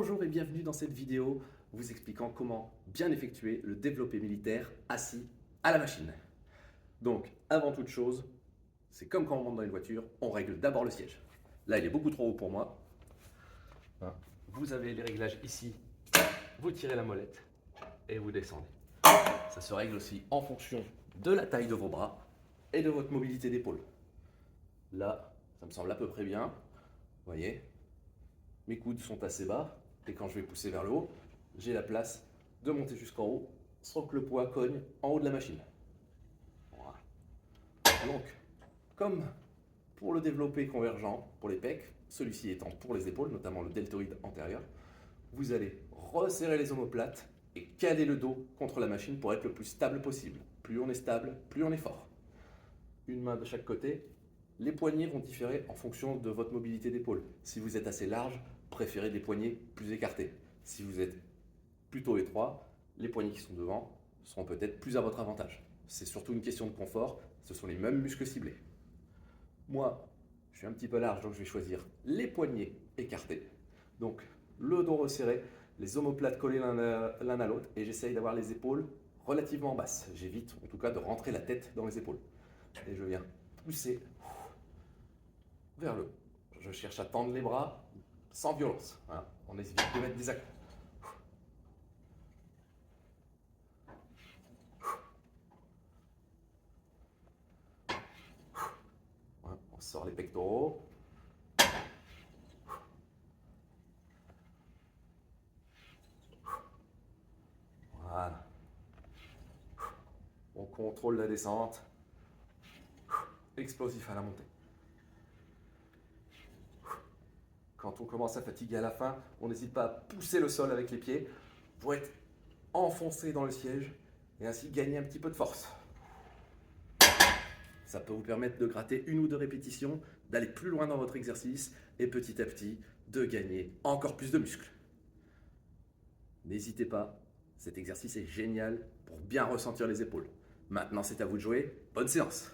Bonjour et bienvenue dans cette vidéo vous expliquant comment bien effectuer le développé militaire assis à la machine. Donc, avant toute chose, c'est comme quand on monte dans une voiture, on règle d'abord le siège. Là, il est beaucoup trop haut pour moi. Vous avez les réglages ici, vous tirez la molette et vous descendez. Ça se règle aussi en fonction de la taille de vos bras et de votre mobilité d'épaule. Là, ça me semble à peu près bien. Vous voyez, mes coudes sont assez bas et quand je vais pousser vers le haut, j'ai la place de monter jusqu'en haut sans que le poids cogne en haut de la machine. Voilà. Donc, comme pour le développé convergent pour les pecs, celui-ci étant pour les épaules, notamment le deltoïde antérieur, vous allez resserrer les omoplates et caler le dos contre la machine pour être le plus stable possible. Plus on est stable, plus on est fort. Une main de chaque côté. Les poignets vont différer en fonction de votre mobilité d'épaule. Si vous êtes assez large, préférez des poignets plus écartés. Si vous êtes plutôt étroit, les poignets qui sont devant seront peut-être plus à votre avantage. C'est surtout une question de confort, ce sont les mêmes muscles ciblés. Moi, je suis un petit peu large, donc je vais choisir les poignets écartés. Donc, le dos resserré, les omoplates collées l'un à l'autre, et j'essaye d'avoir les épaules relativement basses. J'évite en tout cas de rentrer la tête dans les épaules. Et je viens pousser vers le haut. Je cherche à tendre les bras sans violence. Voilà. On évite de mettre des accros. Voilà. On sort les pectoraux. Voilà. On contrôle la descente. Explosif à la montée. Quand on commence à fatiguer à la fin, on n'hésite pas à pousser le sol avec les pieds pour être enfoncé dans le siège et ainsi gagner un petit peu de force. Ça peut vous permettre de gratter une ou deux répétitions, d'aller plus loin dans votre exercice et petit à petit de gagner encore plus de muscles. N'hésitez pas, cet exercice est génial pour bien ressentir les épaules. Maintenant, c'est à vous de jouer. Bonne séance!